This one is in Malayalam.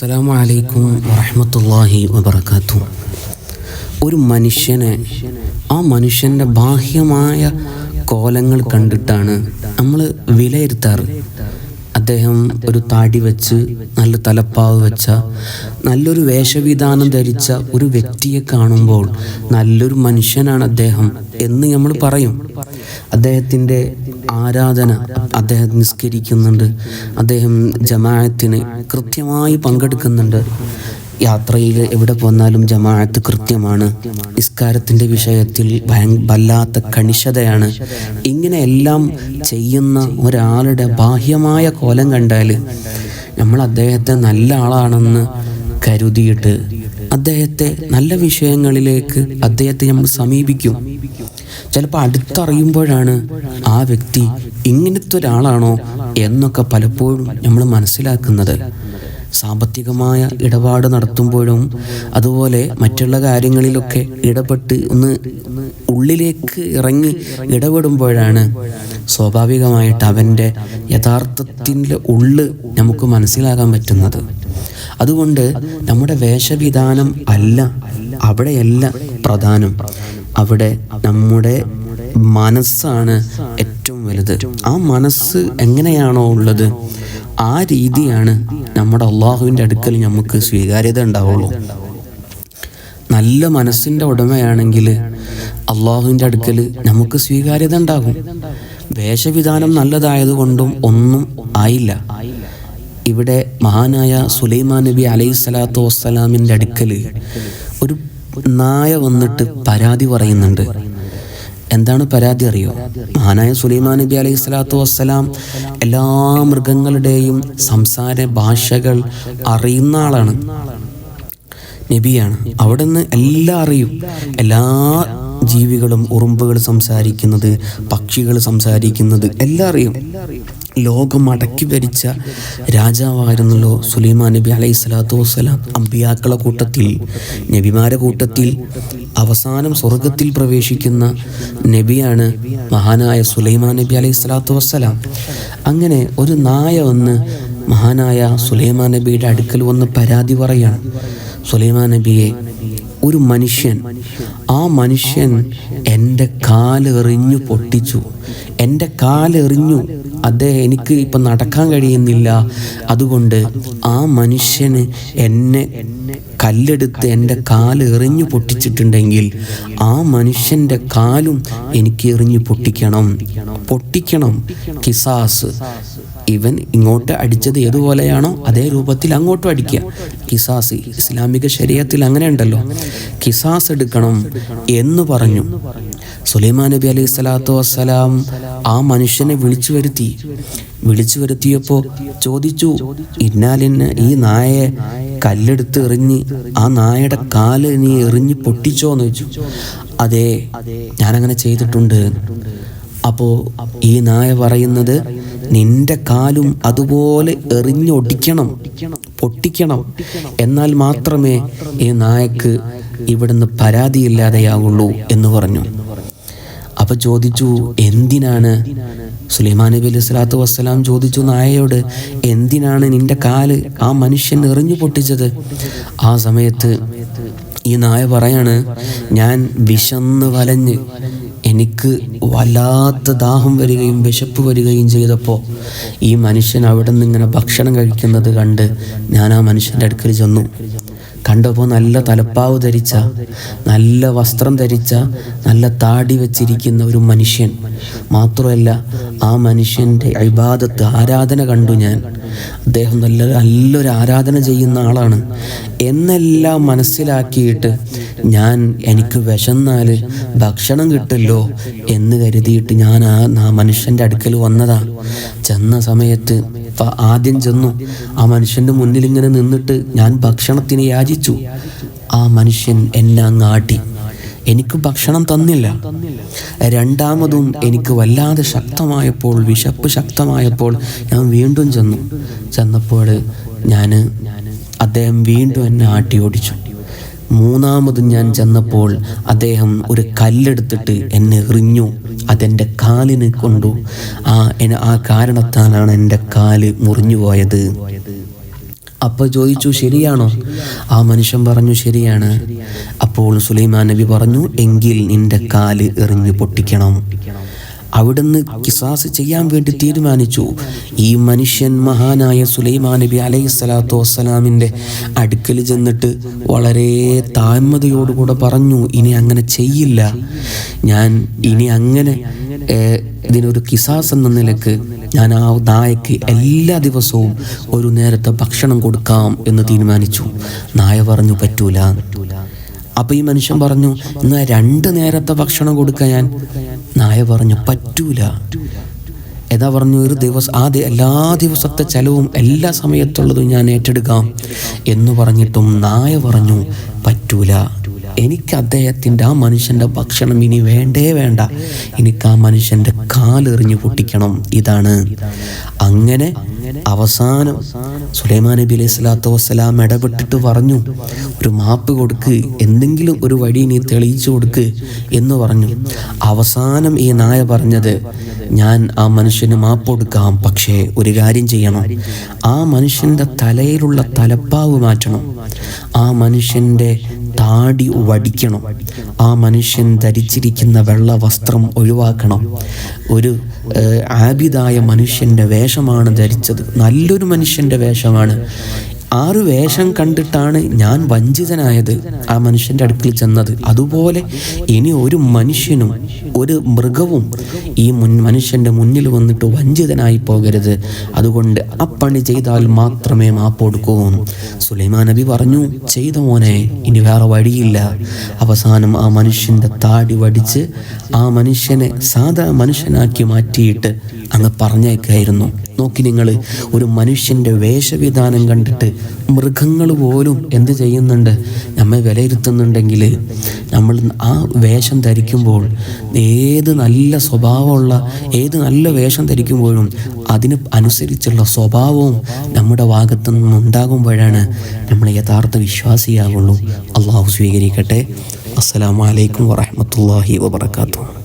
അസ്സലാമു അലൈക്കും വറഹ്മത്തുള്ളാഹി വബറകാതുഹു. ഒരു മനുഷ്യനെ ആ മനുഷ്യൻ്റെ ബാഹ്യമായ കോലങ്ങൾ കണ്ടിട്ടാണ് നമ്മൾ വിലയിരുത്താറ്. അദ്ദേഹം ഒരു താടി വെച്ച് നല്ല തലപ്പാവ് വെച്ച നല്ലൊരു വേഷവിധാനം ധരിച്ച ഒരു വ്യക്തിയെ കാണുമ്പോൾ നല്ലൊരു മനുഷ്യനാണ് അദ്ദേഹം എന്ന് നമ്മൾ പറയും. അദ്ദേഹത്തിൻ്റെ ആരാധന, അദ്ദേഹം നിസ്കരിക്കുന്നുണ്ട്, അദ്ദേഹം ജമാഅത്തിന് കൃത്യമായി പങ്കെടുക്കുന്നുണ്ട്, യാത്രയിൽ എവിടെ പോന്നാലും ജമാഅത്ത് കൃത്യമാണ്, നിസ്കാരത്തിൻ്റെ വിഷയത്തിൽ വല്ലാത്ത കണിശതയാണ്. ഇങ്ങനെയെല്ലാം ചെയ്യുന്ന ഒരാളുടെ ബാഹ്യമായ കോലം കണ്ടാൽ നമ്മൾ അദ്ദേഹത്തെ നല്ല ആളാണെന്ന് കരുതിയിട്ട് അദ്ദേഹത്തെ നല്ല വിഷയങ്ങളിലേക്ക് അദ്ദേഹത്തെ നമ്മൾ സമീപിക്കും. ചിലപ്പോൾ അടുത്തറിയുമ്പോഴാണ് ആ വ്യക്തി ഇങ്ങനത്തെ ഒരാളാണോ എന്നൊക്കെ പലപ്പോഴും നമ്മൾ മനസ്സിലാക്കുന്നത്. സാമ്പത്തികമായ ഇടപാട് നടത്തുമ്പോഴും അതുപോലെ മറ്റുള്ള കാര്യങ്ങളിലൊക്കെ ഇടപെട്ട് ഒന്ന് ഉള്ളിലേക്ക് ഇറങ്ങി ഇടപെടുമ്പോഴാണ് സ്വാഭാവികമായിട്ട് അവൻ്റെ യഥാർത്ഥത്തിൻ്റെ ഉള്ള് നമുക്ക് മനസ്സിലാക്കാൻ പറ്റുന്നത്. അതുകൊണ്ട് നമ്മുടെ വേഷവിധാനം അല്ല അവിടെയല്ല പ്രധാനം, അവിടെ നമ്മുടെ മനസ്സാണ് ഏറ്റവും വലുത്. ആ മനസ്സ് എങ്ങനെയാണോ ഉള്ളത് ആ രീതിയാണ് നമ്മുടെ അള്ളാഹുവിൻ്റെ അടുക്കൽ നമുക്ക് സ്വീകാര്യത ഉണ്ടാവുള്ളൂ. നല്ല മനസ്സിൻ്റെ ഉടമയാണെങ്കിൽ അള്ളാഹുവിൻ്റെ അടുക്കൽ നമുക്ക് സ്വീകാര്യത ഉണ്ടാകും. വേഷവിധാനം നല്ലതായതുകൊണ്ടും ഒന്നും ആയില്ല. ഇവിടെ മഹാനായ സുലൈമാൻ നബി അലൈഹിസ്സലാത്തു വസ്സലാമിൻ്റെ അടുക്കൽ ഒരു നായ വന്നിട്ട് പരാതി പറയുന്നുണ്ട്. എന്താണ് പരാതി അറിയോ? മഹാനായ സുലൈമാൻ നബി അലൈഹിസ്സലാത്തു വസ്സലാം എല്ലാ മൃഗങ്ങളുടെയും സംസാര ഭാഷകൾ അറിയുന്ന ആളാണ്, നബിയാണ്. അവിടെ നിന്ന് എല്ലാം അറിയും. എല്ലാ ജീവികളും, ഉറുമ്പുകൾ സംസാരിക്കുന്നത്, പക്ഷികൾ സംസാരിക്കുന്നത് എല്ലാം അറിയും. ലോകം അടക്കി ഭരിച്ച രാജാവായിരുന്നല്ലോ സുലൈമാൻ നബി അലൈഹിസ്സലാത്തു വസ്സലാം. അമ്പിയാക്കളെ കൂട്ടത്തിൽ, നബിമാരെ കൂട്ടത്തിൽ അവസാനം സ്വർഗത്തിൽ പ്രവേശിക്കുന്ന നബിയാണ് മഹാനായ സുലൈമാൻ നബി അലൈഹിസ്സലാത്തു വസ്സലാം. അങ്ങനെ ഒരു നായ വന്ന് മഹാനായ സുലൈമാൻ നബിയുടെ അടുക്കൽ വന്ന് പരാതി പറയാണ്. സുലൈമാൻ നബിയെ, ഒരു മനുഷ്യൻ, ആ മനുഷ്യൻ എൻ്റെ കാലെറിഞ്ഞു പൊട്ടിച്ചു, എൻ്റെ കാലെറിഞ്ഞു, എനിക്ക് ഇപ്പം നടക്കാൻ കഴിയുന്നില്ല. അതുകൊണ്ട് ആ മനുഷ്യന് എന്നെ കല്ലെടുത്ത് എൻ്റെ കാല് എറിഞ്ഞു പൊട്ടിച്ചിട്ടുണ്ടെങ്കിൽ ആ മനുഷ്യൻ്റെ കാലും എനിക്ക് എറിഞ്ഞു പൊട്ടിക്കണം. കിസാസ്. ഇവൻ ഇങ്ങോട്ട് അടിച്ചത് ഏതുപോലെയാണോ അതേ രൂപത്തിൽ അങ്ങോട്ടും അടിക്കുക. കിസാസ് ഇസ്ലാമിക ശരീഅത്തിൽ അങ്ങനെ ഉണ്ടല്ലോ, കിസാസ് എടുക്കണം എന്ന് പറഞ്ഞു. സുലൈമാൻ നബി അലൈഹിസ്സലാത്തു വസ്സലാം ആ മനുഷ്യനെ വിളിച്ചു വരുത്തിയപ്പോൾ ചോദിച്ചു, ഇന്നാലിന് ഈ നായയെ കല്ലെടുത്ത് എറിഞ്ഞ് ആ നായയുടെ കാല് നീ എറിഞ്ഞ് പൊട്ടിച്ചോന്ന് ചോദിച്ചു. അതെ, ഞാനങ്ങനെ ചെയ്തിട്ടുണ്ട്. അപ്പോൾ ഈ നായ പറയുന്നത്, നിന്റെ കാലും അതുപോലെ എറിഞ്ഞൊടിക്കണം, പൊട്ടിക്കണം, എന്നാൽ മാത്രമേ ഈ നായക്ക് ഇവിടുന്ന് പരാതിയില്ലാതെയാവുള്ളൂ എന്ന് പറഞ്ഞു. അപ്പൊ ചോദിച്ചു, എന്തിനാണ്? സുലൈമാൻ നബി അലൈഹിസ്സലാത്തു വസ്സലാം ചോദിച്ചു നായയോട്, എന്തിനാണ് നിന്റെ കാല് ആ മനുഷ്യൻ എറിഞ്ഞു പൊട്ടിച്ചത്? ആ സമയത്ത് ഈ നായ പറയാണ്, ഞാൻ വിശന്ന് വലഞ്ഞ് എനിക്ക് വല്ലാത്ത ദാഹം വരികയും വിശപ്പ് വരികയും ചെയ്തപ്പോൾ ഈ മനുഷ്യൻ അവിടെ നിന്ന് ഇങ്ങനെ ഭക്ഷണം കഴിക്കുന്നത് കണ്ട് ഞാൻ ആ മനുഷ്യൻ്റെ അടുക്കൽ ചെന്നു. കണ്ടപ്പോൾ നല്ല തലപ്പാവ് ധരിച്ച, നല്ല വസ്ത്രം ധരിച്ച, നല്ല താടി വെച്ചിരിക്കുന്ന ഒരു മനുഷ്യൻ. മാത്രമല്ല ആ മനുഷ്യൻ്റെ ഇബാദത്ത്, ആരാധന കണ്ടു ഞാൻ. അദ്ദേഹം നല്ലൊരു ആരാധന ചെയ്യുന്ന ആളാണ് എന്നെല്ലാം മനസ്സിലാക്കിയിട്ട് എനിക്ക് വിശന്നാൽ ഭക്ഷണം കിട്ടല്ലോ എന്ന് കരുതിയിട്ട് ഞാൻ ആ മനുഷ്യൻ്റെ അടുക്കൽ വന്നതാ. ചെന്ന സമയത്ത് ആദ്യം ചെന്നു, ആ മനുഷ്യൻ്റെ മുന്നിൽ ഇങ്ങനെ നിന്നിട്ട് ഞാൻ ഭക്ഷണത്തിന് യാചിച്ചു. ആ മനുഷ്യൻ എന്നെ അങ്ങാട്ടി, എനിക്ക് ഭക്ഷണം തന്നില്ല. രണ്ടാമതും എനിക്ക് വല്ലാതെ ശക്തമായപ്പോൾ, വിശപ്പ് ശക്തമായപ്പോൾ ഞാൻ വീണ്ടും ചെന്നപ്പോൾ അദ്ദേഹം വീണ്ടും എന്നെ ആട്ടി ഓടിച്ചു. മൂന്നാമതും ഞാൻ ചെന്നപ്പോൾ അദ്ദേഹം ഒരു കല്ലെടുത്തിട്ട് എന്നെ എറിഞ്ഞു. അതെൻ്റെ കാലിന് കൊണ്ടു. ആ കാരണത്താലാണ് എൻ്റെ കാല് മുറിഞ്ഞു പോയത്. അപ്പോൾ ചോദിച്ചു, ശരിയാണോ? ആ മനുഷ്യൻ പറഞ്ഞു, ശരിയാണ്. അപ്പോൾ സുലൈമാൻ നബി പറഞ്ഞു, എങ്കിൽ നിന്റെ കാല് എറിഞ്ഞു പൊട്ടിക്കണം. അവിടുന്ന് കിസാസ് ചെയ്യാൻ വേണ്ടി തീരുമാനിച്ചു. ഈ മനുഷ്യൻ മഹാനായ സുലൈമാൻ നബി അലൈഹിസ്സലാത്തു വസ്സലാമിൻ്റെ അടുക്കൽ ചെന്നിട്ട് വളരെ താഴ്മതയോടുകൂടെ പറഞ്ഞു, ഇനി അങ്ങനെ ചെയ്യില്ല, ഞാൻ ഇനി അങ്ങനെ ഇതിനൊരു കിസാസ് എന്ന നിലക്ക് ഞാൻ ആ നായക്ക് എല്ലാ ദിവസവും ഒരു നേരത്തെ ഭക്ഷണം കൊടുക്കാം എന്ന് തീരുമാനിച്ചു. നായ പറഞ്ഞു, പറ്റൂല. അപ്പോൾ ഈ മനുഷ്യൻ പറഞ്ഞു, എന്നാൽ 2 നേരത്തെ ഭക്ഷണം കൊടുക്കാൻ ഞാൻ. നായ പറഞ്ഞു, പറ്റൂല. ഏതാ പറഞ്ഞു, ഒരു ദിവസം എല്ലാ ദിവസത്തെ ചെലവും എല്ലാ സമയത്തുള്ളതും ഞാൻ ഏറ്റെടുക്കാം എന്ന് പറഞ്ഞിട്ടും നായ പറഞ്ഞു, പറ്റൂല. എനിക്ക് അദ്ദേഹത്തിൻ്റെ ആ മനുഷ്യൻ്റെ ഭക്ഷണം ഇനി വേണ്ട, എനിക്ക് ആ മനുഷ്യൻ്റെ കാലെറിഞ്ഞു പൊട്ടിക്കണം. ഇതാണ്. അങ്ങനെ അവസാനം സുലൈമാൻ നബി അലൈഹി സ്വലാത്തു വസ്സലാം ഇടപെട്ടിട്ട് പറഞ്ഞു, ഒരു മാപ്പ് കൊടുക്ക്, എന്തെങ്കിലും ഒരു വഴി നീ തെളിയിച്ചു കൊടുക്ക് എന്ന് പറഞ്ഞു. അവസാനം ഈ നായ പറഞ്ഞത്, ഞാൻ ആ മനുഷ്യന് മാപ്പ് കൊടുക്കാം, പക്ഷേ ഒരു കാര്യം ചെയ്യണം, ആ മനുഷ്യൻ്റെ തലയിലുള്ള തലപ്പാവ് മാറ്റണം, ആ മനുഷ്യൻ്റെ താടി വടിക്കണം, ആ മനുഷ്യൻ ധരിച്ചിരിക്കുന്ന വെള്ള വസ്ത്രം ഒഴിവാക്കണം. ഒരു ആബിദായ മനുഷ്യൻ്റെ വേഷമാണ് ധരിച്ചത്, നല്ലൊരു മനുഷ്യൻ്റെ വേഷമാണ്. ആ ഒരു വേഷം കണ്ടിട്ടാണ് ഞാൻ വഞ്ചിതനായത്, ആ മനുഷ്യൻ്റെ അടുക്കൽ ചെന്നത്. അതുപോലെ ഇനി ഒരു മനുഷ്യനും ഒരു മൃഗവും ഈ മനുഷ്യൻ്റെ മുന്നിൽ വന്നിട്ട് വഞ്ചിതനായി പോകരുത്. അതുകൊണ്ട് ആ പണി ചെയ്താൽ മാത്രമേ മാപ്പ് കൊടുക്കൂ. സുലൈമാൻ നബി പറഞ്ഞു, ചെയ്ത മോനെ, ഇനി വേറെ വഴിയില്ല. അവസാനം ആ മനുഷ്യൻ്റെ താടി വടിച്ച് ആ മനുഷ്യനെ സാധാ മനുഷ്യനാക്കി മാറ്റിയിട്ട് അങ്ങ് പറഞ്ഞേക്കായിരുന്നു. നോക്കി നിങ്ങൾ, ഒരു മനുഷ്യൻ്റെ വേഷവിധാനം കണ്ടിട്ട് മൃഗങ്ങൾ പോലും എന്ത് ചെയ്യുന്നുണ്ട്, നമ്മെ വിലയിരുത്തുന്നുണ്ടെങ്കിൽ നമ്മൾ ആ വേഷം ധരിക്കുമ്പോൾ ഏത് നല്ല സ്വഭാവമുള്ള ഏത് നല്ല വേഷം ധരിക്കുമ്പോഴും അതിന് അനുസരിച്ചുള്ള സ്വഭാവവും നമ്മുടെ ഭാഗത്തു നിന്നുണ്ടാകുമ്പോഴാണ് നമ്മൾ യഥാർത്ഥ വിശ്വാസിയാകുള്ളൂ. അള്ളാഹു സ്വീകരിക്കട്ടെ. അസ്സലാമു അലൈക്കും വറഹ്മത്തുള്ളാഹി വബറകാതുഹു.